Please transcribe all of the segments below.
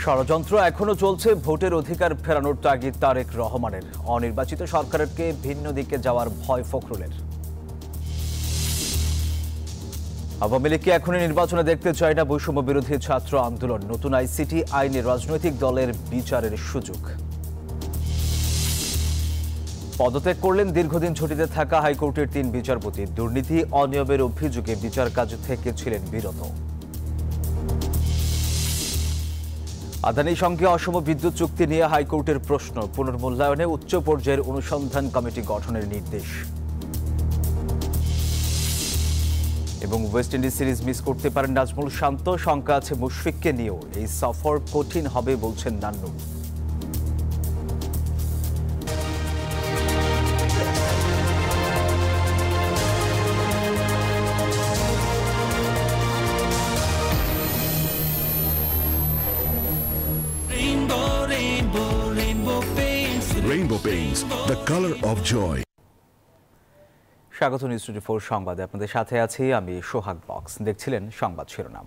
ষড়যন্ত্র এখনো চলছে ভোটের অধিকার ফেরানোর তাগিদ তারেক রহমানের। অনির্বাচিত সরকারকে ভিন্ন দিকে যাওয়ার ভয় ফখরুলের। আওয়ামী লীগকে এখনই নির্বাচনে দেখতে চায় না বৈষম্য বিরোধী ছাত্র আন্দোলন। নতুন আইসিটি আইনে রাজনৈতিক দলের বিচারের সুযোগ। পদত্যাগ করলেন দীর্ঘদিন ছুটিতে থাকা হাইকোর্টের 3 বিচারপতি। দুর্নীতি অনিয়মের অভিযোগে বিচার কাজ থেকে ছিলেন বিরত। আদানির সঙ্গে অসম বিদ্যুৎ চুক্তি নিয়ে হাইকোর্টের প্রশ্ন। পুনর্মূল্যায়নে উচ্চ পর্যায়ের অনুসন্ধান কমিটি গঠনের নির্দেশ। এবং ওয়েস্ট ইন্ডিজ সিরিজ মিস করতে পারেন নাজমুল শান্ত। শঙ্কা আছে মুশফিককে নিয়েও। এই সফর কঠিন হবে বলছেন Nannu. Rainbow Paints, the color of joy. স্বাগত নিউজ 24 সংবাদে আপনাদের সাথে আছি আমি সোহাগ বক্স। দেখছিলেন সংবাদ শিরোনাম।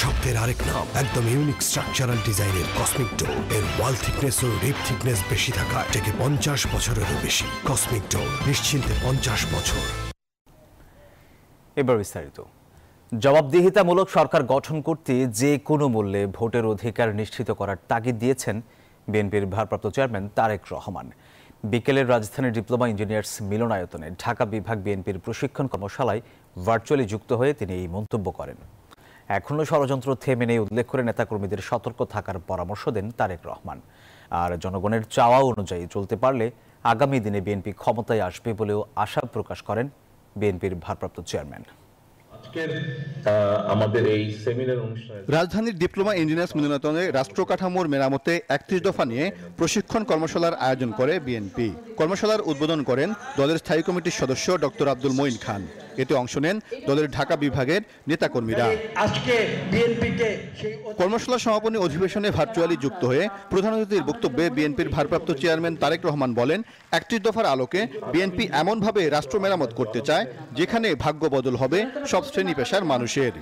শব্দের আরেক নাম, একদম ইউনিক স্ট্রাকচারাল ডিজাইনের কসমিক ডো। এর ওয়াল থিকনেস ও রিপ থিকনেস বেশি থাকা থেকে 50 বছরেরও বেশি। কসমিক ডো, নিশ্চিন্তে 50 বছর। এবার বিস্তারিত। জবাবদিহিতামূলক সরকার গঠন করতে যে কোনো মূল্যে ভোটের অধিকার নিশ্চিত করার তাগিদ দিয়েছেন বিএনপির ভারপ্রাপ্ত চেয়ারম্যান তারেক রহমান। বিকেলের রাজধানীর ডিপ্লোমা ইঞ্জিনিয়ার্স মিলনায়তনে ঢাকা বিভাগ বিএনপির প্রশিক্ষণ কর্মশালায় ভার্চুয়ালি যুক্ত হয়ে তিনি এই মন্তব্য করেন। এখনও ষড়যন্ত্র থেমে নেই উল্লেখ করে নেতাকর্মীদের সতর্ক থাকার পরামর্শ দেন তারেক রহমান। আর জনগণের চাওয়া অনুযায়ী চলতে পারলে আগামী দিনে বিএনপি ক্ষমতায় আসবে বলেও আশা প্রকাশ করেন বিএনপির ভারপ্রাপ্ত চেয়ারম্যান। আমাদের এই সেমিনার অনুষ্ঠানে রাজধানীর ডিপ্লোমা ইঞ্জিনিয়ার্স মিলনায়তনে রাষ্ট্র কাঠামোর মেরামতে 31 দফা নিয়ে প্রশিক্ষণ কর্মশালার আয়োজন করে বিএনপি। কর্মশালার উদ্বোধন করেন দলের স্থায়ী কমিটির সদস্য ডক্টর আব্দুল মঈন খান। এতে অংশ নেন দলের ঢাকা বিভাগের নেতাকর্মীরা। কর্মশালার সমাপনী অধিবেশনে ভার্চুয়ালি যুক্ত হয়ে প্রধান অতিথির বক্তব্যে বিএনপির ভারপ্রাপ্ত চেয়ারম্যান তারেক রহমান বলেন, 31 দফার আলোকে বিএনপি এমনভাবে রাষ্ট্র মেরামত করতে চায় যেখানে ভাগ্য বদল হবে সব শ্রেণী পেশার মানুষের।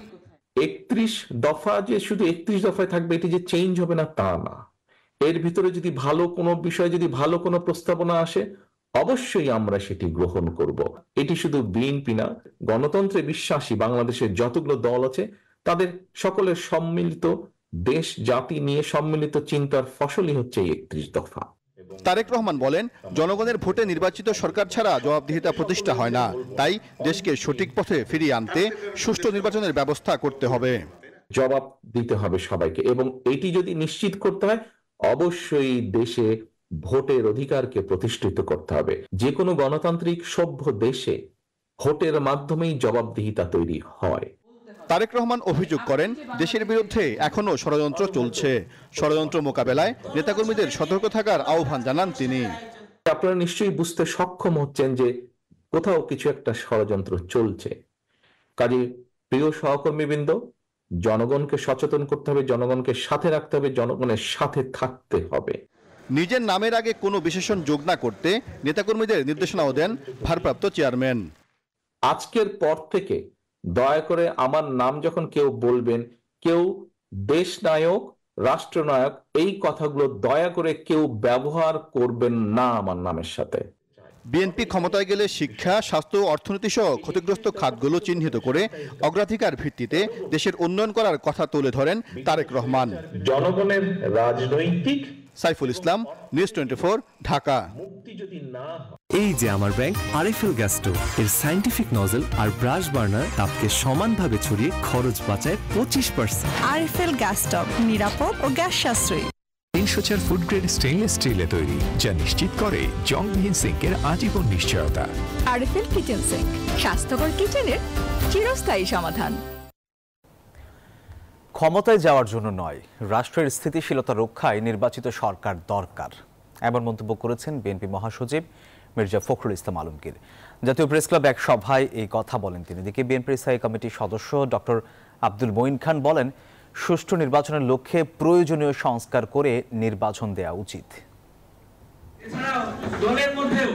31 দফা যে শুধু 31 দফায় থাকবে, এটি যে চেঞ্জ হবে না তা না। এর ভিতরে যদি ভালো কোনো বিষয়, যদি ভালো কোনো প্রস্তাবনা আসে, অবশ্যই আমরা সেটি গ্রহণ করব। এটি শুধু বিএনপি না, গণতন্ত্রে বিশ্বাসী বাংলাদেশের যতগুলো দল আছে তাদের সকলের সম্মিলিত দেশ জাতি নিয়ে সম্মিলিত চিন্তার ফসলই হচ্ছে এই 31 দফা। তারেক রহমান বলেন, জনগণের ভোটে নির্বাচিত সরকার ছাড়া জবাবদিহিতা প্রতিষ্ঠা হয় না। তাই দেশকে সঠিক পথে ফিরিয়ে আনতে সুষ্ঠু নির্বাচনের ব্যবস্থা করতে হবে। জবাব দিতে হবে সবাইকে, এবং এটি যদি নিশ্চিত করতে হয় অবশ্যই দেশে ভোটের অধিকারকে প্রতিষ্ঠিত করতে হবে। যে কোনো গণতান্ত্রিক সভ্য দেশে ভোটের মাধ্যমেই জবাবদিহিতা তৈরি হয়। তারেক রহমান অভিযোগ করেন, দেশের বিরুদ্ধে এখনো ষড়যন্ত্র চলছে। ষড়যন্ত্র মোকাবেলায় নেতাকর্মীদের সতর্ক থাকার আহ্বান জানান তিনি। আপনারা নিশ্চয়ই বুঝতে সক্ষম হচ্ছেন যে কোথাও কিছু একটা ষড়যন্ত্র চলছে। কাজে প্রিয় সহকর্মীবৃন্দ, জনগণকে সচেতন করতে হবে, জনগণকে সাথে রাখতে হবে, জনগণের সাথে থাকতে হবে। নিজের নামের আগে কোনো বিশেষণ যোগ না করতে নেতাকর্মীদের নির্দেশনাও দেন ভারপ্রাপ্ত চেয়ারম্যান। আজকের পর থেকে দয়া করে আমার নাম যখন কেউ বলবেন, কেউ দেশ নায়ক, রাষ্ট্রনায়ক, এই কথাগুলো দয়া করে কেউ ব্যবহার করবেন না আমার নামের সাথে। বিএনপি ক্ষমতায় গেলে শিক্ষা, স্বাস্থ্য, অর্থনীতি সহ ক্ষতিগ্রস্ত খাতগুলো চিহ্নিত করে অগ্রাধিকার ভিত্তিতে দেশের উন্নয়ন করার কথা তুলে ধরেন তারেক রহমান। জনগণের রাজনৈতিক সাইফুল ইসলাম, নিউজ 24, ঢাকা। এই যে আমার ব্যাংক আরএফএল গ্যাস স্টোভ, এর সায়েন্টিফিক নজল আর ব্রাশ বার্নার তাপকে সমানভাবে ছড়িয়ে খরচ বাঁচায় 25%। আরএফএল গ্যাস স্টোভ নিরাপদ ও গ্যাস সাশ্রয়ী। 304 ফুড গ্রেড স্টেইনলেস স্টিলে তৈরি, যা নিশ্চিত করে জংবিহীন সিঙ্কের আজীবন নিশ্চয়তা। আরএফএল কিচেন সিঙ্ক, স্বাস্থ্যকর কিচেনের চিরস্থায়ী সমাধান। ক্ষমতায় যাওয়ার জন্য নয়, রাষ্ট্রের স্থিতিশীলতা রক্ষায় নির্বাচিত সরকার দরকার, এমন মন্তব্য করেছেন বিএনপি মহাসচিব মির্জা ফখরুল ইসলাম আলমগীর। জাতীয় প্রেস ক্লাব এক সভায় এই কথা বলেন তিনি। এদিকে বিএনপির স্থায়ী কমিটির সদস্য ডক্টর আব্দুল মঈন খান বলেন, সুষ্ঠু নির্বাচনের লক্ষ্যে প্রয়োজনীয় সংস্কার করে নির্বাচন দেওয়া উচিত। এছাড়াও দলের মধ্যেও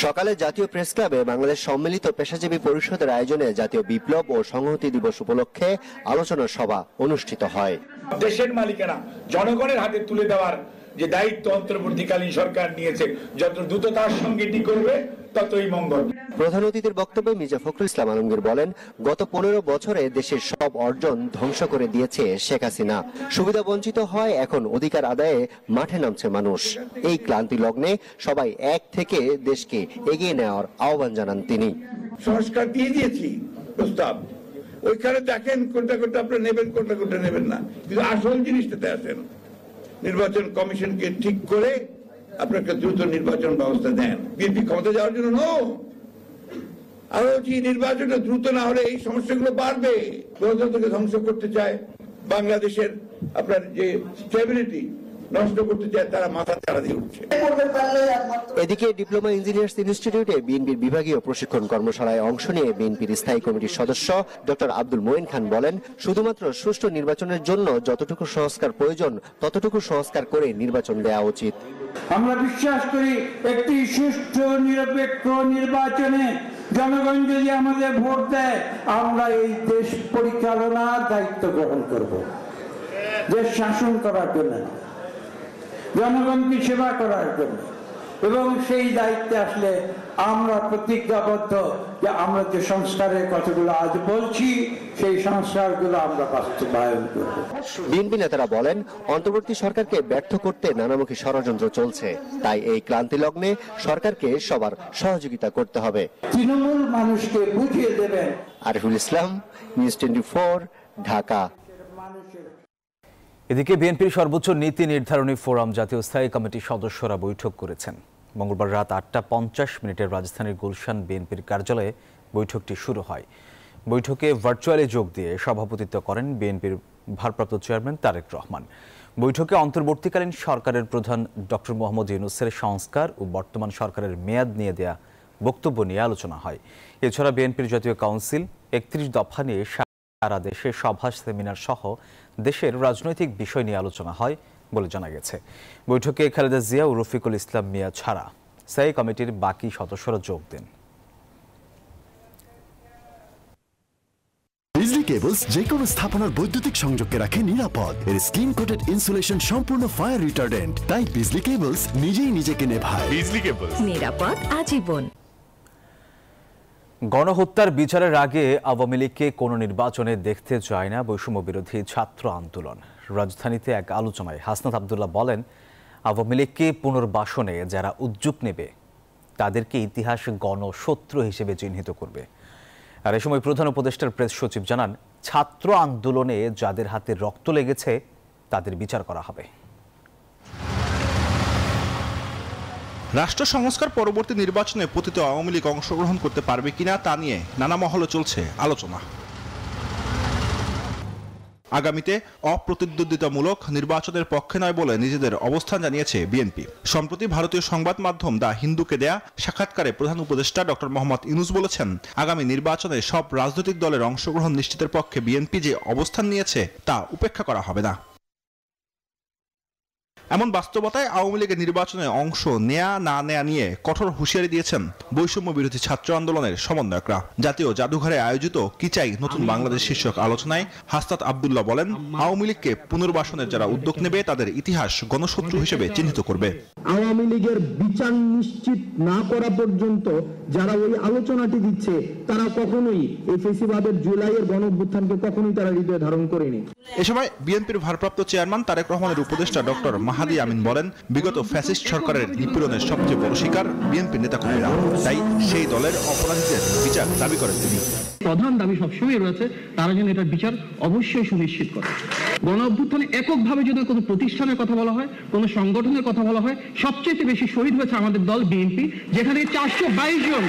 সকালে জাতীয় প্রেস ক্লাবে বাংলাদেশ সম্মিলিত পেশাজীবী পরিষদের আয়োজনে জাতীয় বিপ্লব ও সংহতি দিবস উপলক্ষে আলোচনা সভা অনুষ্ঠিত হয়। দেশের মালিকানা জনগণের হাতে তুলে দেওয়ার যে দায়িত্ব অন্তর্বর্তীকালীন সরকার নিয়েছে, যত দ্রুত তার সঙ্গে এটি করবে ততই মঙ্গল। প্রধান অতিথির বক্তব্যে মির্জা ফখরুল ইসলাম আলমগীর বলেন, গত 15 বছরে দেশের সব অর্জন ধ্বংস করে দিয়েছে শেখ হাসিনা। সুবিধা বঞ্চিত হয়, এখন অধিকার আদায়ে মাঠে নামছে মানুষ। এই ক্লান্তি লগ্নে সবাই এক থেকে দেশকে এগিয়ে নেওয়ার আহ্বান জানান তিনি। সংস্কার দিয়ে দিয়েছি প্রস্তাব, ওইখানে দেখেন কোনটা কোনটা আপনারা নেবেন, কোনটা কোনটা নেবেন না, কিন্তু আসল জিনিসটাতে আসেন। নির্বাচন কমিশনকে ঠিক করে আপনাকে দ্রুত নির্বাচন ব্যবস্থা দেন। বিএনপি ক্ষমতা যাওয়ার জন্য আরো নির্বাচনটা দ্রুত না হলে এই সমস্যাগুলো বাড়বে। গণতন্ত্রকে ধ্বংস করতে চায়, বাংলাদেশের আপনার যে স্টেবিলিটি নষ্ট করতে চায়, তারা মাথা চাড়া দিয়ে উঠছে। এদিকে ডিপ্লোমা ইঞ্জিনিয়ার্স ইনস্টিটিউটে বিএনপির বিভাগীয় প্রশিক্ষণ কর্মশালায় অংশ নিয়ে বিএনপির স্থায়ী কমিটির সদস্য ডক্টর আব্দুল মঈন খান বলেন, শুধুমাত্র সুষ্ঠু নির্বাচনের জন্য যতটুকু সংস্কার প্রয়োজন ততটুকু সংস্কার করে নির্বাচন দেওয়া উচিত। আমরা বিশ্বাস করি একটি সুষ্ঠু নিরপেক্ষ নির্বাচনে জনগণ যদি আমাদের ভোট দেয়, আমরা এই দেশ পরিচালনার দায়িত্ব গ্রহণ করব। দেশ শাসন করার জন্য, জনগণকে সেবা করার জন্য, এবং সেই দায়িত্বে আসলে আমরা প্রতিজ্ঞাবদ্ধ যে আমরা যে সংস্কারের কথাগুলো আজ বলছি সেই সংস্কারগুলো আমরা বাস্তবায়ন করব। বিএনপি নেতারা বলেন, অন্তর্বর্তী সরকারকে ব্যর্থ করতে নানামুখী ষড়যন্ত্র চলছে, তাই এই ক্লান্তি লগ্নে সরকারকে সবার সহযোগিতা করতে হবে। তৃণমূল মানুষকে বুঝিয়ে দেবেন। আরিফুল ইসলাম, নিউজ 24, ঢাকা। এদিকে বিএনপির সর্বোচ্চ নীতি নির্ধারণী ফোরাম জাতীয় স্থায়ী কমিটির সদস্যরা বৈঠক করেছেন। মঙ্গলবার রাত 8:50 রাজধানীর গুলশান বিএনপির কার্যালয়ে বৈঠকটি শুরু হয়। বৈঠকে ভার্চুয়ালি যোগ দিয়ে সভাপতিত্ব করেন বিএনপির ভারপ্রাপ্ত চেয়ারম্যান তারেক রহমান। বৈঠকে অন্তর্বর্তীকালীন সরকারের প্রধান ডক্টর মোহাম্মদ ইউনূসের সংস্কার ও বর্তমান সরকারের মেয়াদ নিয়ে দেয়া বক্তব্য নিয়ে আলোচনা হয়। এছাড়া বিএনপির জাতীয় কাউন্সিল 31 দফা নিয়ে সারা দেশে সভা, সেমিনার সহ দেশের রাজনৈতিক বিষয় নিয়ে আলোচনা হয় বলে জানা গেছে। বৈঠকে খালেদা জিয়া ও রফিকুল ইসলাম মিয়া ছাড়া স্থায়ী কমিটির বাকি সদস্যরা যোগ দেন। বিজলি কেবলস যে কোনো স্থাপনার বৈদ্যুতিক সংযোগকে রাখে নিরাপদ। এর স্কিন কোটেড ইনসুলেশন সম্পূর্ণ ফায়ার রিটার্ডেন্ট, তাই বিজলি কেবলস নিজেই নিজেকে নেভায়। বিজলি কেবলস, নিরাপদ আজীবন। গণহত্যার বিচারের আগে আওয়ামী লীগকে কোনো নির্বাচনে দেখতে চায় না বৈষম্য বিরোধী ছাত্র আন্দোলন। রাজধানীতে এক আলোচনায় হাসনাত আব্দুল্লাহ বলেন, আওয়ামী লীগকে পুনর্বাসনে যারা উদ্যোগ নেবে তাদেরকে ইতিহাস গণশত্রু হিসেবে চিহ্নিত করবে। আর এ সময় প্রধান উপদেষ্টার প্রেস সচিব জানান, ছাত্র আন্দোলনে যাদের হাতে রক্ত লেগেছে তাদের বিচার করা হবে। রাষ্ট্র সংস্কার পরবর্তী নির্বাচনে পতিত আওয়ামী লীগ অংশগ্রহণ করতে পারবে কিনা তা নিয়ে নানা মহলে চলছে আলোচনা। আগামীতে অপ্রতিদ্বন্দ্বিতামূলক নির্বাচনের পক্ষে নয় বলে নিজেদের অবস্থান জানিয়েছে বিএনপি। সম্প্রতি ভারতীয় সংবাদ মাধ্যম দ্য হিন্দুকে দেয়া সাক্ষাৎকারে প্রধান উপদেষ্টা ডক্টর মোহাম্মদ ইউনূস বলেছেন, আগামী নির্বাচনে সব রাজনৈতিক দলের অংশগ্রহণ নিশ্চিতের পক্ষে বিএনপি যে অবস্থান নিয়েছে তা উপেক্ষা করা হবে না। এমন বাস্তবতায় আওয়ামী লীগের নির্বাচনে অংশ নেয়া না নেয়া নিয়ে কঠোর হুঁশিয়ারি দিয়েছেন বৈষম্য বিরোধী ছাত্র আন্দোলনের সমন্বয়করা। জাতীয় জাদুঘরে আয়োজিত কি চাই নতুন বাংলাদেশ শীর্ষক আলোচনায় হাসনাত আব্দুল্লাহ বলেন, আওয়ামী লীগকে পুনর্বাসনের যারা উদ্যোগ নেবে তাদের ইতিহাস গণশত্রু হিসেবে চিহ্নিত করবে। আওয়ামী লীগের বিচার নিশ্চিত না করা পর্যন্ত যারা ওই আলোচনাটি দিচ্ছে তারা কখনোই এই ফেসিবাদের জুলাইয়ের গণঅভ্যুত্থানকে কখনোই তারা হৃদয়ে ধারণ করেনি। এ সময় বিএনপির ভারপ্রাপ্ত চেয়ারম্যান তারেক রহমানের উপদেষ্টা ডক্টর মাহাদি আমিন বলেন, বিগত ফ্যাসিস্ট সরকারের নিপীড়নের সবচেয়ে বড় শিকার বিএনপি নেতাকর্মীরা, তাই সেই দলের অপরাধীদের বিচার দাবি করেন তিনি। প্রধান দাবি সবসময় রয়েছে তারা যেন এটার বিচার অবশ্যই সুনিশ্চিত করে। গণঅভ্যুত্থানে এককভাবে যদি কোনো প্রতিষ্ঠানের কথা বলা হয়, কোনো সংগঠনের কথা বলা হয়, সবচেয়ে বেশি শহীদ হয়েছে আমাদের দল বিএনপি, যেখানে 422 জন।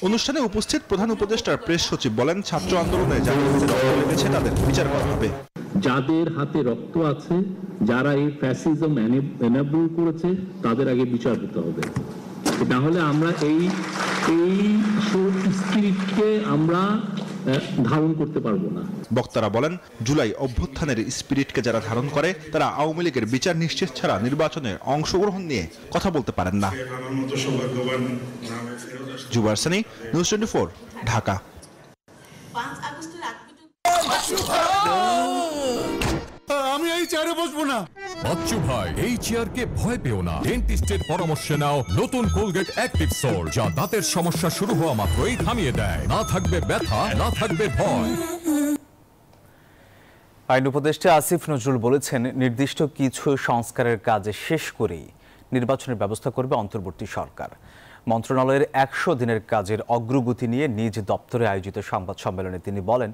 অনুষ্ঠানে উপস্থিত প্রধান উপদেষ্টার প্রেস সচিব বলেন, ছাত্র আন্দোলনে যাদের হাতে রক্ত লেগেছে তাদের বিচার করা হবে। যাদের হাতে রক্ত আছে, যারা এই ফ্যাসিজম এনাবল করেছে তাদের আগে বিচার হতে হবে। তাহলে আমরা এই স্পিরিটকে আমরা ধারণ করতে পারবো না। বক্তারা বলেন, জুলাই অভ্যুত্থানের স্পিরিটকে যারা ধারণ করে তারা আওয়ামী লীগের বিচার নিশ্চিত ছাড়া নির্বাচনে অংশগ্রহণ নিয়ে কথা বলতে পারেন না। জুবায়ের সানি, নিউজ 24, ঢাকা। আমি এই চেয়ারে বসবো না। বাচ্চু ভাই, এই চেয়ারকে ভয় পেও না। ডেন্টিস্টের পরামর্শে নাও নতুন কোলগেট অ্যাক্টিভ সোল, যা দাঁতের সমস্যা শুরু হওয়া মাত্রই থামিয়ে দেয়। না থাকবে ব্যথা, না থাকবে ভয়। আইন উপদেষ্টা আসিফ নজরুল বলেছেন, নির্দিষ্ট কিছু সংস্কারের কাজ শেষ করেই নির্বাচনের ব্যবস্থা করবে অন্তর্বর্তী সরকার। মন্ত্রণালয়ের 100 দিনের কাজের অগ্রগতি নিয়ে নিজ দপ্তরে আয়োজিত সংবাদ সম্মেলনে তিনি বলেন,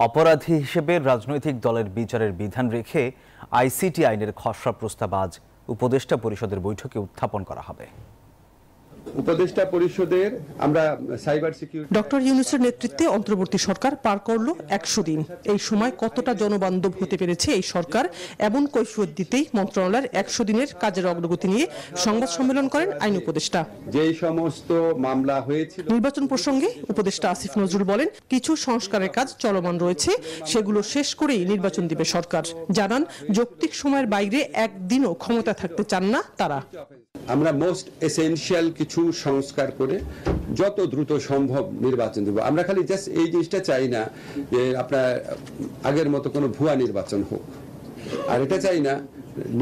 অপরাধী হিসেবে রাজনৈতিক দলের বিচারের বিধান রেখে আইসিটি আইনের খসড়া প্রস্তাব আজ উপদেষ্টা পরিষদের বৈঠকে উত্থাপন করা হবে। উপদেষ্টা পরিষদের আমরা সাইবার সিকিউরিটি ডক্টর ইউনূসের নেতৃত্বে অন্তর্বর্তী সরকার পার করল 100 দিন। এই সময় কতটা জনবান্ধব হতে পেরেছে এই সরকার, এমন কৈফিয়ত দিতেই মন্ত্রণালয়ের 100 দিনের কাজের অগ্রগতি নিয়ে সংবাদ সম্মেলন করেন আইন উপদেষ্টা। যেই সমস্ত মামলা হয়েছিল নির্বাচন প্রসঙ্গে উপদেষ্টা আসিফ নজরুল বলেন, কিছু সংস্কারের কাজ চলমান রয়েছে, সেগুলো শেষ করেই নির্বাচন দিবে সরকার। জানান, যৌক্তিক সময়ের বাইরে একদিনও ক্ষমতা থাকতে চান না তারা। আমরা মোস্ট এসেনশিয়াল কিছু সংস্কার করে যত দ্রুত সম্ভব নির্বাচন দেব। আমরা খালি জাস্ট এই জিনিসটা চাই না যে আপনার আগের মতো কোনো ভুয়া নির্বাচন হোক, আর এটা চাই না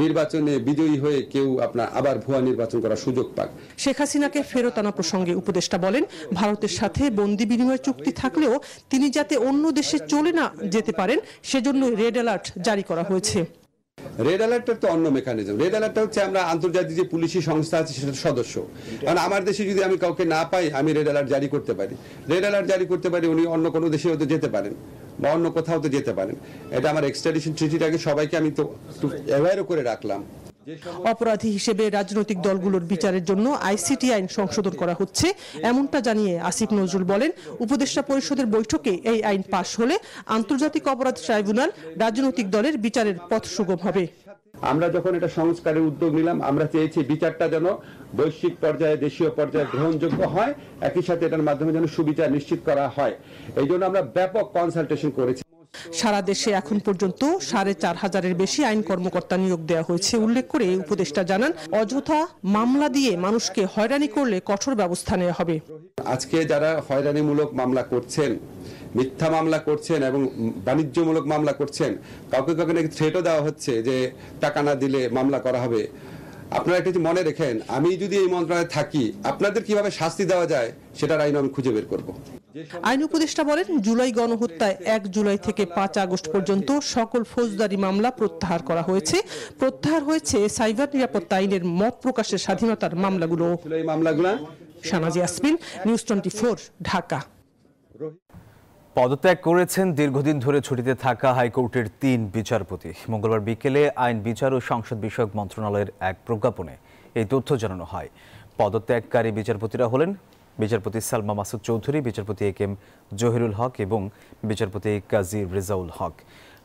নির্বাচনে বিজয়ী হয়ে কেউ আপনার আবার ভুয়া নির্বাচন করার সুযোগ পাক। শেখ হাসিনাকে ফেরত আনা প্রসঙ্গে উপদেষ্টা বলেন, ভারতের সাথে বন্দি বিনিময় চুক্তি থাকলেও তিনি যাতে অন্য দেশে চলে না যেতে পারেন সেজন্য রেড অ্যালার্ট জারি করা হয়েছে। রেড অ্যালার্টটা তো অন্য মেকানিজম। রেড অ্যালার্টটা হচ্ছে আমরা আন্তর্জাতিক যে পুলিশি সংস্থা আছে সেটার সদস্য, কারণ আমার দেশে যদি আমি কাউকে না পাই আমি রেড অ্যালার্ট জারি করতে পারি। রেড অ্যালার্ট জারি করতে পারি, উনি অন্য কোনো দেশে হয়তো যেতে পারেন বা অন্য কোথাও তো যেতে পারেন। এটা আমার এক্সট্রাডিশন ট্রিটিটাকে সবাইকে আমি তো অ্যাওয়্যারও করে রাখলাম। অপরাধী হিসেবে রাজনৈতিক দলগুলোর বিচারের জন্য আইসিটি আইন সংশোধন করা হচ্ছে, এমনটা জানিয়ে আসিফ নজরুল বলেন, উপদেষ্টা পরিষদের বৈঠকে এই আইন পাশ হলে আন্তর্জাতিক অপরাধ ট্রাইব্যুনাল রাজনৈতিক দলের বিচারের পথ সুগম হবে। আমরা যখন এটা সংস্কারের উদ্যোগ নিলাম, আমরা চেয়েছি বিচারটা যেন বৈশ্বিক পর্যায়ে, দেশীয় পর্যায়ে গ্রহণযোগ্য হয়, একই সাথে এটার মাধ্যমে যেন সুবিচার নিশ্চিত করা হয়। এই জন্য আমরা ব্যাপক কনসালটেশন করেছি। সারা দেশে এখন পর্যন্ত 4500-এর বেশি আইন কর্মকর্তা নিয়োগ দেওয়া হয়েছে উল্লেখ করে উপদেষ্টা জানান, অযথা মামলা দিয়ে মানুষকে হয়রানি করলে কঠোর ব্যবস্থা নেওয়া হবে। আজকে যারা হয়রানিমূলক মামলা করছেন, মিথ্যা মামলা করছেন এবং বাণিজ্যমূলক মামলা করছেন, কাউকে কাউকে নাকি থ্রেটও দেওয়া হচ্ছে যে টাকা না দিলে মামলা করা হবে। আপনারা একটা মনে রেখেন, আমি যদি এই মন্ত্রণালয়ে থাকি, আপনাদের কিভাবে শাস্তি দেওয়া যায় সেটার আইন আমি খুঁজে বের করব। আইন উপদেষ্টা বলেন, জুলাই গণহত্যায় 1 জুলাই থেকে 5 আগস্ট পর্যন্ত সকল ফৌজদারি মামলা প্রত্যাহার করা হয়েছে। প্রত্যাহার হয়েছে সাইবার নিরাপত্তা আইনের মত প্রকাশের স্বাধীনতার মামলাগুলো। শাহনাজ ইয়াসমিন, নিউজ 24, ঢাকা। পদত্যাগ করেছেন দীর্ঘদিন ধরে ছুটিতে থাকা হাইকোর্টের 3 বিচারপতি। মঙ্গলবার বিকেলে আইন, বিচার ও সংসদ বিষয়ক মন্ত্রণালয়ের এক প্রজ্ঞাপনে এই তথ্য জানানো হয়। পদত্যাগকারী বিচারপতিরা হলেন বিচারপতি সালমা মাসুদ চৌধুরী, বিচারপতি এ.কে.এম. জহিরুল হক এবং বিচারপতি কাজী রেজাউল হক।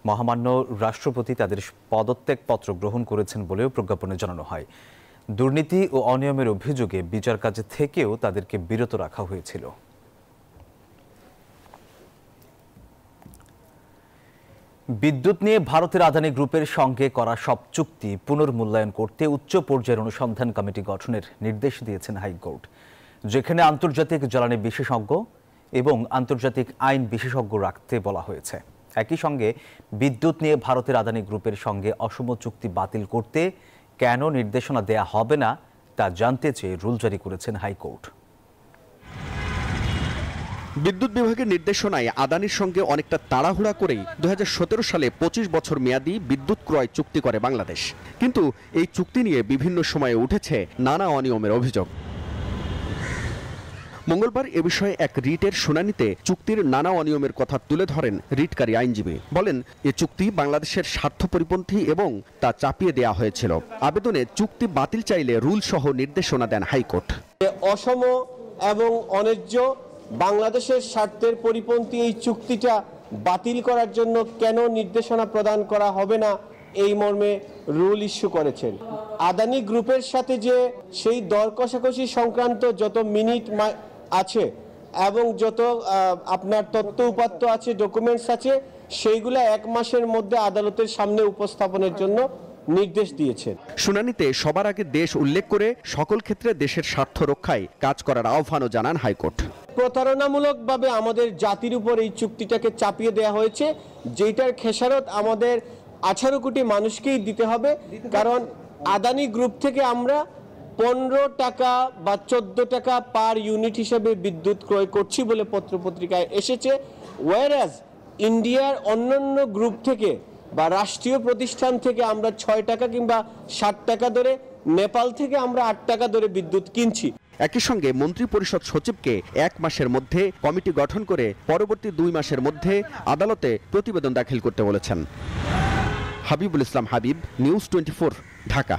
মহামান্য রাষ্ট্রপতি তাদের পদত্যাগপত্র গ্রহণ করেছেন বলেও প্রজ্ঞাপনে জানানো হয়। দুর্নীতি ও অনিয়মের অভিযোগে বিচার কাজ থেকেও তাদেরকে বিরত রাখা হয়েছিল। বিদ্যুৎ নিয়ে ভারতের আদানি গ্রুপের সঙ্গে করা সব চুক্তি পুনর্মূল্যায়ন করতে উচ্চ পর্যায়ের অনুসন্ধান কমিটি গঠনের নির্দেশ দিয়েছেন হাইকোর্ট, যেখানে আন্তর্জাতিক জ্বালানি বিশেষজ্ঞ এবং আন্তর্জাতিক আইন বিশেষজ্ঞ রাখতে বলা হয়েছে। একই সঙ্গে বিদ্যুৎ নিয়ে ভারতের আদানি গ্রুপের সঙ্গে অসম চুক্তি বাতিল করতে কেন নির্দেশনা দেয়া হবে না তা জানতে চেয়ে রুল জারি করেছেন হাইকোর্ট। বিদ্যুৎ বিভাগের নির্দেশনায় আদানির সঙ্গে অনেকটা তাড়াহুড়া করেই 2017 সালে 25 বছর মেয়াদী বিদ্যুৎ ক্রয় চুক্তি করে বাংলাদেশ। কিন্তু এই চুক্তি নিয়ে বিভিন্ন সময়ে উঠেছে নানা অনিয়মের অভিযোগ। মঙ্গলবার এ বিষয়ে এক রিটের শুনানিতে চুক্তির নানা অনিয়মের কথা তুলে ধরেন রিটকারী আইনজীবী। বলেন, এ চুক্তি বাংলাদেশের স্বার্থ পরিপন্থী এবং তা চাপিয়ে দেওয়া হয়েছিল। আবেদনে চুক্তি বাতিল চাইলে রুল সহ নির্দেশনা দেন হাইকোর্ট। অসম এবং অন্যায্য বাংলাদেশের স্বার্থের পরিপন্থী এই চুক্তিটা বাতিল করার জন্য কেন নির্দেশনা প্রদান করা হবে না, এই মর্মে রুল ইস্যু করেছেন। আদানি গ্রুপের সাথে যে সেই দর কষাকষি সংক্রান্ত যত মিনিট আছে এবং যত আপনার তথ্য উপাত্ত আছে, ডকুমেন্টস আছে, সেইগুলো 1 মাসের মধ্যে আদালতের সামনে উপস্থাপনের জন্য নির্দেশ দিয়েছেন। শুনানিতে সবার আগে দেশ উল্লেখ করে সকল ক্ষেত্রে দেশের স্বার্থ রক্ষায় কাজ করার আহ্বানও জানান হাইকোর্ট। প্রতারণামূলকভাবে আমাদের জাতির উপর এই চুক্তিটাকে চাপিয়ে দেওয়া হয়েছে, যেটার খেসারত আমাদের 18 কোটি মানুষকেই দিতে হবে। কারণ আদানি গ্রুপ থেকে আমরা 15 টাকা বা 14 টাকা পার ইউনিট হিসেবে বিদ্যুৎ ক্রয় করছি বলে পত্রপত্রিকায় এসেছে, ওয়ারাজ ইন্ডিয়ার অন্যান্য গ্রুপ থেকে বা রাষ্ট্রীয় প্রতিষ্ঠান থেকে আমরা 6 টাকা কিংবা 60 টাকা দরে, নেপাল থেকে আমরা 8 টাকা দরে বিদ্যুৎ কিনছি। একই সঙ্গে মন্ত্রী পরিষদ সচিবকে 1 মাসের মধ্যে কমিটি গঠন করে পরবর্তী 2 মাসের মধ্যে আদালতে প্রতিবেদন দাখিল করতে বলেছেন। হাবিবুল ইসলাম হাবিব, নিউজ 24, ঢাকা।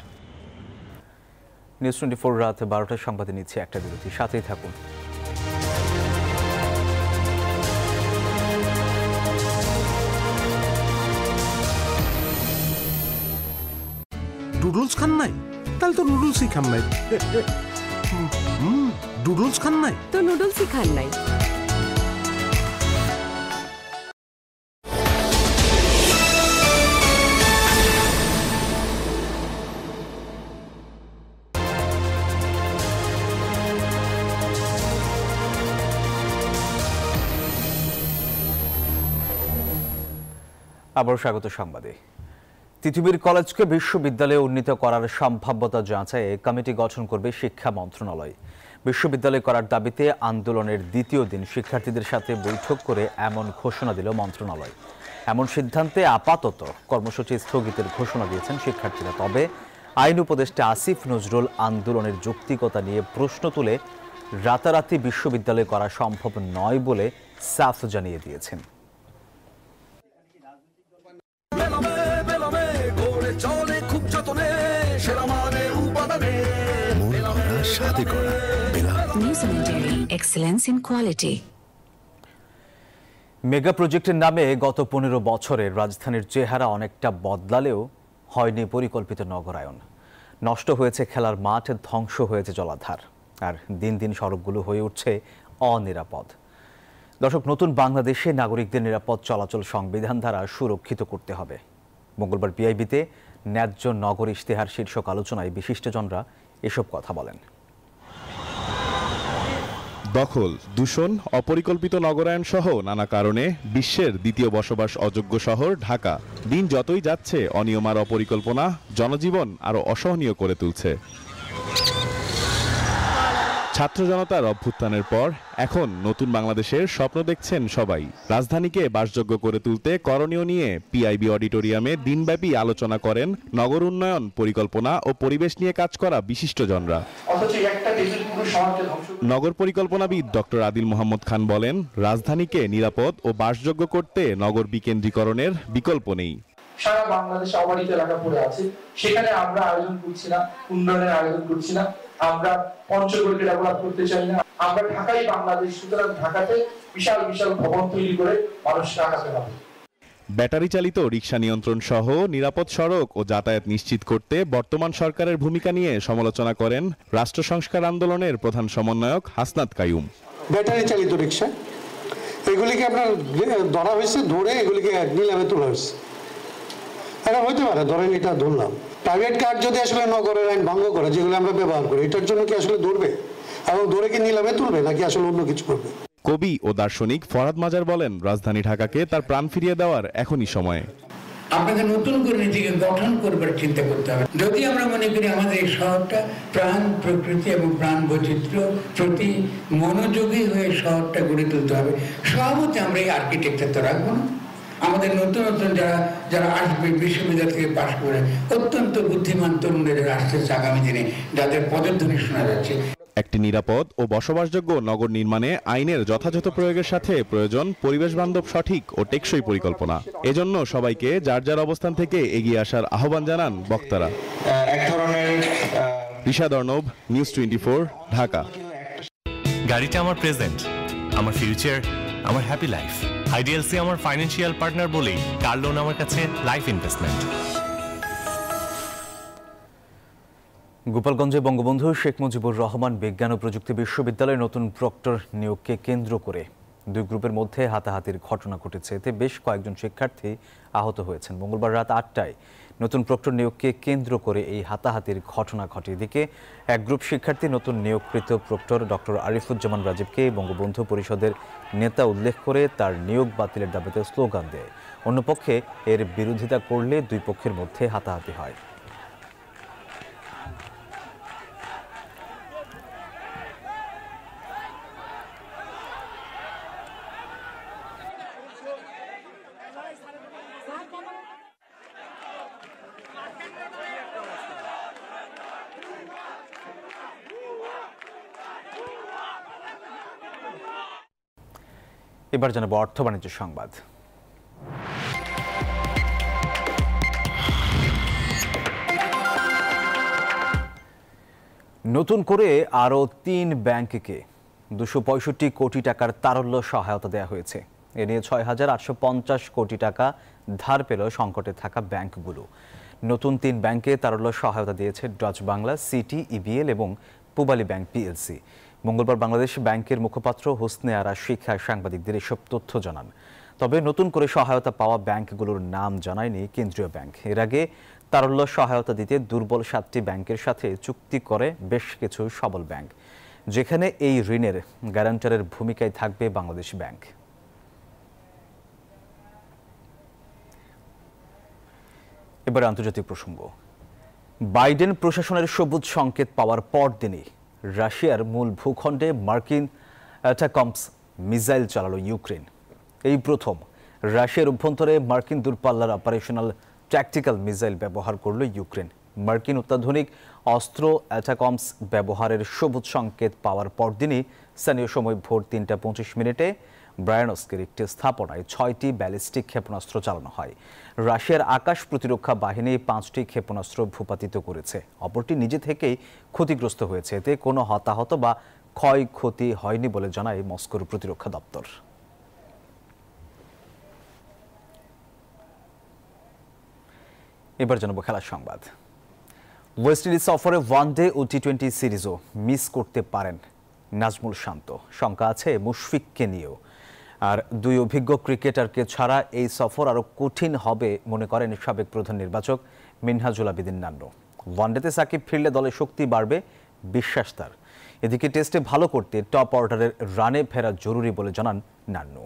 নিউজ 24 রাত 12টার সংবাদে নিচ্ছে একটা বিরতি, সাথেই থাকুন। নুডলস খান নাই? তাহলে তো নুডলসই খান নাই। নুডলস খান নাই তো নুডলসই খান নাই। আবার স্বাগত সংবাদে। তিতুমির কলেজকে বিশ্ববিদ্যালয়ে উন্নীত করার সম্ভাব্যতা যাচাইয়ে কমিটি গঠন করবে শিক্ষা মন্ত্রণালয়। বিশ্ববিদ্যালয় করার দাবিতে আন্দোলনের দ্বিতীয় দিন শিক্ষার্থীদের সাথে বৈঠক করে এমন ঘোষণা দিল মন্ত্রণালয়। এমন সিদ্ধান্তে আপাতত কর্মসূচি স্থগিতের ঘোষণা দিয়েছেন শিক্ষার্থীরা। তবে আইন উপদেষ্টা আসিফ নজরুল আন্দোলনের যৌক্তিকতা নিয়ে প্রশ্ন তুলে রাতারাতি বিশ্ববিদ্যালয় করা সম্ভব নয় বলে সাফ জানিয়ে দিয়েছেন। মেগা প্রজেক্টের নামে গত 15 বছরে রাজধানীর চেহারা অনেকটা বদলালেও হয়নি পরিকল্পিত নগরায়ন। নষ্ট হয়েছে খেলার মাঠ, ধ্বংস হয়েছে জলাধার, আর দিন দিন সড়কগুলো হয়ে উঠছে অনিরাপদ। দর্শক, নতুন বাংলাদেশে নাগরিকদের নিরাপদ চলাচল সংবিধান দ্বারা সুরক্ষিত করতে হবে। মঙ্গলবার পিআইবিতে ন্যায্য নগর ইশতেহার শীর্ষক আলোচনায় বিশিষ্টজনরা এসব কথা বলেন। দখল, দূষণ, অপরিকল্পিত নগরায়ন সহ নানা কারণে বিশ্বের দ্বিতীয় বসবাস অযোগ্য শহর ঢাকা দিন যতই যাচ্ছে অনিয়ম আর অপরিকল্পনা জনজীবন আরো অসহনীয় করে তুলছে। ছাত্র জনতার অভ্যুত্থানের পর এখন নতুন বাংলাদেশের স্বপ্ন দেখছেন সবাই। রাজধানীকে বাসযোগ্য করে তুলতে করণীয় নিয়ে পিআইবি অডিটোরিয়ামে দিনব্যাপী আলোচনা করেন নগর উন্নয়ন, পরিকল্পনা ও পরিবেশ নিয়ে কাজ করা বিশিষ্টজনরা। নগর পরিকল্পনাবিদ ডক্টর আদিল মোহাম্মদ খান বলেন, রাজধানীকে নিরাপদ ও বাসযোগ্য করতে নগর বিকেন্দ্রীকরণের বিকল্প নেই। সারা বাংলাদেশে অবাধিত এলাকা পড়ে আছে, সেখানে আমরা আয়োজন করছি না, উন্নয়নের আয়োজন করছি না, আমরা পঞ্চগড়কে ডেভেলপ করতে চাই না, আমরা ঢাকাই বাংলাদেশ। সুতরাং ঢাকাতে বিশাল বিশাল ভবন তৈরি করে মানুষকে আগাতে হবে। ব্যাটারি চালিত রিকশা নিয়ন্ত্রণ সহ নিরাপদ সড়ক ও যাতায়াত নিশ্চিত করতে বর্তমান সরকারের ভূমিকা নিয়ে সমালোচনা করেন রাষ্ট্র সংস্কার আন্দোলনের প্রধান সমন্বয়ক হাসনাত কাইয়ুম। ব্যাটারি চালিত রিকশা এগুলিকে আপনার ধরা হয়েছে, ধরে এগুলিকে নিলামে তোলা হয়েছে। এটা হইতে পারে, ধরেন এটা ধরলাম। প্রাইভেট কার যদি আসলে নগরের আইন ভঙ্গ করে, যেগুলো আমরা ব্যবহার করি, এটার জন্য কি আসলে ধরবে এবং ধরে কি নিলামে তুলবে নাকি আসলে অন্য কিছু করবে? কবি ও দার্শনিক ফরহাদ মাজার বলেন, রাজধানী ঢাকাকে তার প্রাণ ফিরিয়ে দেওয়ার এখনই সময়। আপনাকে নতুন করে নিজেকে গঠন করবার চিন্তা করতে হবে। যদি আমরা মনে করি আমাদের এই শহরটা প্রাণ প্রকৃতি এবং প্রাণ বৈচিত্র্য প্রতি মনোযোগী হয়ে শহরটা গড়ে তুলতে হবে, সহমতে আমরা এই আর্কিটেকচার তো রাখবো না। আমাদের নতুন নতুন যারা আসবে বিশ্ববিদ্যালয় থেকে পাশ করে অত্যন্ত বুদ্ধিমান তরুণদের আসতেছে আগামী দিনে, যাদের পদধ্বনি শোনা যাচ্ছে। একটি নিরাপদ ও বসবাসযোগ্য নগর নির্মাণে আইনের যথাযথ প্রয়োগের সাথে প্রয়োজন পরিবেশ বান্ধব, সঠিক ও টেকসই পরিকল্পনা। এজন্য সবাইকে যার যার অবস্থান থেকে এগিয়ে আসার আহ্বান জানান বক্তারা। ঋষাদ অর্ণব, নিউজ 24, ঢাকা। গাড়িটা আমার প্রেজেন্ট, আমার ফিউচার, আমার হ্যাপি লাইফ। আইডিএলসি আমার ফাইন্যান্সিয়াল পার্টনার বলেই কার লোন আমার কাছে লাইফ ইনভেস্টমেন্ট। গোপালগঞ্জে বঙ্গবন্ধু শেখ মুজিবুর রহমান বিজ্ঞান ও প্রযুক্তি বিশ্ববিদ্যালয়ের নতুন প্রক্টর নিয়োগকে কেন্দ্র করে দুই গ্রুপের মধ্যে হাতাহাতির ঘটনা ঘটেছে। এতে বেশ কয়েকজন শিক্ষার্থী আহত হয়েছেন। মঙ্গলবার রাত ৮টায় নতুন প্রক্টর নিয়োগকে কেন্দ্র করে এই হাতাহাতির ঘটনা ঘটে। এদিকে এক গ্রুপ শিক্ষার্থী নতুন নিয়োগকৃত প্রক্টর ডক্টর আরিফুজ্জামান রাজীবকে বঙ্গবন্ধু পরিষদের নেতা উল্লেখ করে তার নিয়োগ বাতিলের দাবিতে স্লোগান দেয়। অন্যপক্ষে এর বিরোধিতা করলে দুই পক্ষের মধ্যে হাতাহাতি হয়। এবার জানাবো অর্থ বাণিজ্য সংবাদ। নতুন করে আরও ৩ ব্যাংককে ২৬৫ কোটি টাকার তারল্য সহায়তা দেওয়া হয়েছে। এ নিয়ে ৬,৮৫০ কোটি টাকা ধার পেল সংকটে থাকা ব্যাংকগুলো। নতুন ৩ ব্যাংকে তারল্য সহায়তা দিয়েছে ডচ বাংলা, সিটি, ইবিএল এবং পূবালী ব্যাংক পিএলসি। মঙ্গলবার বাংলাদেশ ব্যাংকের মুখপাত্র হোসনে আরা শিখা সাংবাদিকদের এসব তথ্য জানান। তবে নতুন করে সহায়তা পাওয়া ব্যাংকগুলোর নাম জানায়নি কেন্দ্রীয় ব্যাংক। এর আগে তারল্য সহায়তা দিতে দুর্বল 7টি ব্যাংকের সাথে চুক্তি করে বেশ কিছু সবল ব্যাংক, যেখানে এই ঋণের গ্যারান্টারের ভূমিকায় থাকবে বাংলাদেশ ব্যাংক। এবার আন্তর্জাতিক প্রসঙ্গ। বাইডেন প্রশাসনের সবুজ সংকেত পাওয়ার পরদিনই রাশিয়ার মূল ভূখণ্ডে মার্কিন অ্যাটাকমস মিসাইল চালালো ইউক্রেন। এই প্রথম রাশিয়ার অভ্যন্তরে মার্কিন দূরপাল্লার অপারেশনাল ট্যাকটিক্যাল মিসাইল ব্যবহার করল ইউক্রেন। মার্কিন অত্যাধুনিক অস্ত্র অ্যাটাকমস ব্যবহারের সবুজ সংকেত পাওয়ার পরদিনই স্থানীয় সময় ভোর ৩টা ২৫ ব্রায়ানস্কের একটি স্থাপনায় ৬টি ব্যালিস্টিক ক্ষেপণাস্ত্র চালানো হয়। রাশিয়ার আকাশ প্রতিরক্ষা বাহিনী 5টি ক্ষেপণাস্ত্র ভূপাতিত করেছে। অপরটি নিজে থেকেই ক্ষতিগ্রস্ত হয়েছে। এতে কোনো হতাহত বা ক্ষয়ক্ষতি হয়নি বলে জানায় মস্কোর প্রতিরক্ষা দপ্তর। এবার জানাবো খেলার সংবাদ। ওয়েস্ট ইন্ডিজ সফরে ওয়ানডে ও টি20 সিরিজও মিস করতে পারেন নাজমুল শান্ত। শঙ্কা আছে মুশফিককে নিয়েও। আর দুই অভিজ্ঞ ক্রিকেটারকে ছাড়া এই সফর আরও কঠিন হবে মনে করেন সাবেক প্রধান নির্বাচক মিনহাজুল আবেদিন নান্নু। ওয়ানডেতে সাকিব ফিরলে দলের শক্তি বাড়বে, বিশ্বাস তার। এদিকে টেস্টে ভালো করতে টপ অর্ডারের রানে ফেরা জরুরি বলে জানান নান্নু।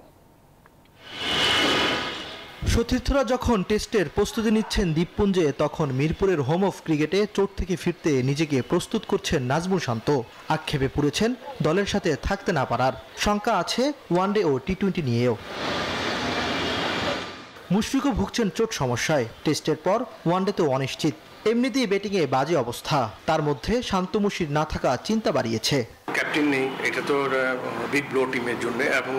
সতীর্থরা যখন টেস্টের প্রস্তুতি নিচ্ছেন দ্বীপপুঞ্জে, তখন মিরপুরের হোম অফ ক্রিকেটে চোট থেকে ফিরতে নিজেকে প্রস্তুত করছেন নাজমুল শান্ত। আক্ষেপে পুড়েছেন দলের সাথে থাকতে না পারার। শঙ্কা আছে ওয়ানডে ও টি20 নিয়েও। মুশফিকও ভুগছেন চোট সমস্যায়। টেস্টের পর ওয়ানডেতেও অনিশ্চিত। এমনিতেই ব্যাটিংয়ে বাজে অবস্থা, তার মধ্যে শান্ত মুশির না থাকা চিন্তা বাড়িয়েছে। ক্যাপ্টেন নেই, এটা তো বিগ ব্লো টিমের জন্য, এবং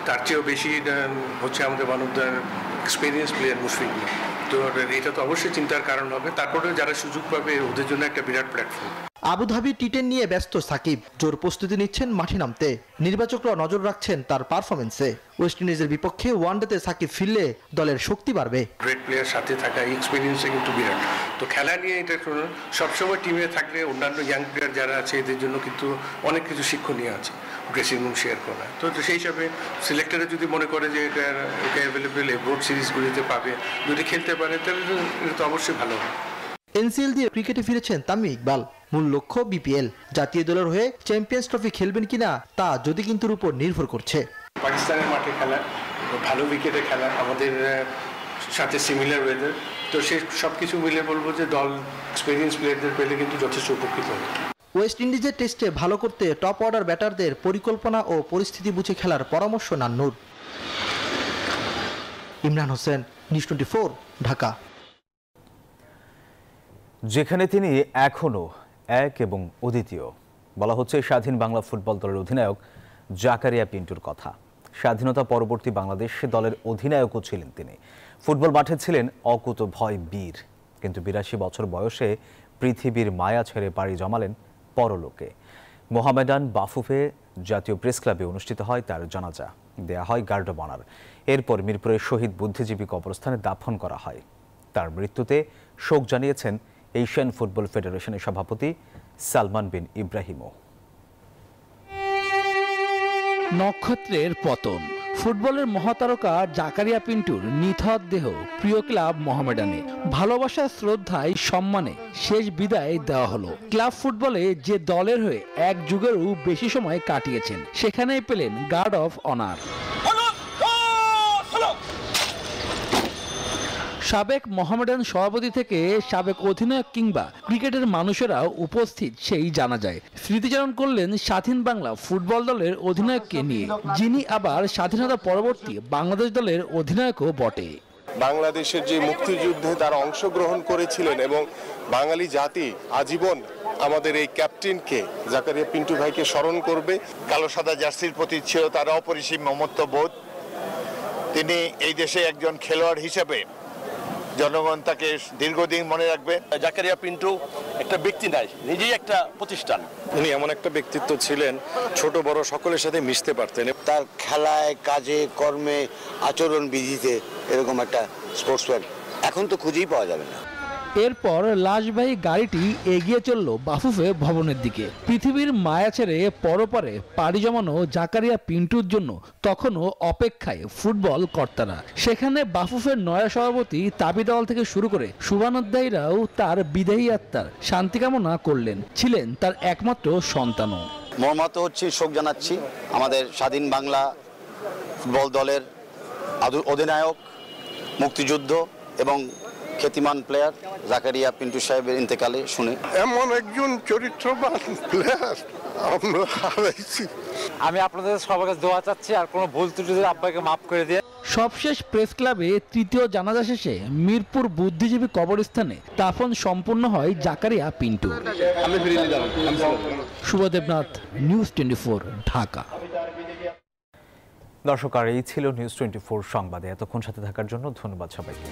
তার চেয়েও বেশি হচ্ছে আমাদের one of the experience player Mushfiq. তো এটা তো অবশ্যই চিন্তার কারণ হবে। তারপরে যারা সুযোগ পাবে ওদের জন্য একটা বিরাট প্ল্যাটফর্ম। আবুধাবি টি10 নিয়ে ব্যস্ত সাকিব। জোর প্রস্তুতি নিচ্ছেন মাঠে নামতে। নির্বাচকরা নজর রাখছেন তার পারফরমেন্সে। ওয়েস্ট ইন্ডিজের বিপক্ষে ওয়ানডেতে সাকিব ফিরলে দলের শক্তি বাড়বে। গ্রেট প্লেয়ার সাথে থাকা এক্সপিরিয়েন্সে কিন্তু বিরাট। তো খেলা নিয়ে এটা সবসময় টিমে থাকলে অন্যান্য ইয়াং প্লেয়ার যারা আছে এদের জন্য কিন্তু অনেক কিছু শিক্ষণীয় আছে ড্রেসিং রুম শেয়ার করা। তো সেই হিসাবে সিলেক্টরে যদি মনে করে যে এটা ওকে অ্যাভেলেবেল বোর্ড সিরিজগুলিতে পাবে, যদি খেলতে পারে তাহলে এটা তো অবশ্যই ভালো হবে। এনসিএল দিয়ে ক্রিকেটে ফিরেছেন তামিম ইকবাল। মূল লক্ষ্য বিপিএল। জাতীয় দলের হয়ে চ্যাম্পিয়ন্স ট্রফি খেলবেন কিনা তা যদি কিন্তুর উপর নির্ভর করছে। পাকিস্তানের মাঠে খেলা, ভালো উইকেটে খেলা, আমাদের সাথে সিমিলার ওয়েদার, তো সেই সব কিছু মিলে বলবো যে দল এক্সপিরিয়েন্স প্লেয়ারদের পেলে কিন্তু যথেষ্ট উপকৃত হবে। ওয়েস্ট ইন্ডিজের টেস্টে ভালো করতে টপ অর্ডার ব্যাটারদের পরিকল্পনা ও পরিস্থিতি বুঝে খেলার পরামর্শ নান্নুর। ইমরান হোসেন, নিউজ 24, ঢাকা। যেখানে তিনি এখনও এক এবং অদ্বিতীয়, বলা হচ্ছে স্বাধীন বাংলা ফুটবল দলের অধিনায়ক জাকারিয়া পিন্টুর কথা। স্বাধীনতা পরবর্তী বাংলাদেশ দলের অধিনায়কও ছিলেন তিনি। ফুটবল মাঠে ছিলেন অকুতোভয় বীর, কিন্তু 82 বছর বয়সে পৃথিবীর মায়া ছেড়ে পাড়ি জমালেন পরলোকে। মোহামেডান বাফুফে জাতীয় প্রেস ক্লাবে অনুষ্ঠিত হয় তার জানাজা, দেয়া হয় গার্ড অব অনার। এরপর মিরপুরের শহীদ বুদ্ধিজীবী কবরস্থানে দাফন করা হয়। তার মৃত্যুতে শোক জানিয়েছেন এশিয়ান ফুটবল ফেডারেশনের সভাপতি সালমান বিন ইব্রাহিমও। নক্ষত্রের পতন, ফুটবলের মহাতারকা জাকারিয়া পিন্টুর নিথর দেহ প্রিয় ক্লাব মোহামেডানে ভালোবাসা, শ্রদ্ধায়, সম্মানে শেষ বিদায় দেওয়া হলো। ক্লাব ফুটবলে যে দলের হয়ে এক যুগেরও বেশি সময় কাটিয়েছেন, সেখানেই পেলেন গার্ড অফ অনার। সাবেক মোহামেডান সভাপতি থেকে সাবেক অধিনায়ক কিংবা ক্রিকেটের মানুষেরাও উপস্থিত সেই জানা যায়। স্মৃতিচারণ করলেন স্বাধীন বাংলা ফুটবল দলের অধিনায়ককে নিয়ে, যিনি আবার স্বাধীনতা পরবর্তী বাংলাদেশ দলের অধিনায়কও বটে। বাংলাদেশের যে মুক্তিযুদ্ধে তারা অংশগ্রহণ করেছিলেন এবং বাঙালি জাতি আজীবন আমাদের এই ক্যাপ্টেনকে জাকারিয়া পিন্টু ভাইকে স্মরণ করবে। কালো সাদা জার্সির প্রতি ছিল তার অপরিসীম মমত্ববোধ। তিনি এই দেশে একজন খেলোয়াড় হিসেবে জনগণ তাকে দীর্ঘদিন মনে রাখবে। জাকারিয়া পিন্টু একটা ব্যক্তি নয়, নিজেই একটা প্রতিষ্ঠান। উনি এমন একটা ব্যক্তিত্ব ছিলেন, ছোট বড় সকলের সাথে মিশতে পারতেন। তার খেলায়, কাজে, কর্মে, আচরণ বিধিতে এরকম একটা স্পোর্টসম্যান এখন তো খুঁজেই পাওয়া যাবে না। এরপর লাশবাহী গাড়িটি এগিয়ে চলল বাফুফে ভবনের দিকে। পৃথিবীর মায়া ছেড়ে পরপারে পাড়ি জমানো জাকারিয়া পিন্টুর জন্য তখনও অপেক্ষায় ফুটবল কর্তারা। সেখানে বাফুফের নয়া সভাপতি তাবি দেওয়াল থেকে শুরু করে শুভানুধ্যায়ীরাও তার বিদেহী আত্মার শান্তি কামনা করলেন। ছিলেন তার একমাত্র সন্তানও। মর্মাহত হচ্ছে, শোক জানাচ্ছি আমাদের স্বাধীন বাংলা ফুটবল দলের অধিনায়ক, মুক্তিযুদ্ধ এবং খ্যাতিমান প্লেয়ার জাকারিয়া পিন্টু সাহেবের ইন্তেকালে শুনে। এমন একজন চরিত্রবান প্লেয়ার আমরা হারাইছি। আমি আপনাদের সবার কাছে দোয়া চাচ্ছি, আর কোনো ভুল ত্রুটি আব্বাকে মাফ করে দিয়ে। সবশেষ প্রেস ক্লাবে তৃতীয় জানাজা শেষে মিরপুর বুদ্ধিজীবী কবরস্থানে দাফন সম্পন্ন হয় জাকারিয়া পিন্টু। শুভদেবনাথ, নিউজ 24, ঢাকা। দর্শক, আর এই ছিল নিউজ 24 সংবাদে। এতক্ষণ সাথে থাকার জন্য ধন্যবাদ সবাইকে।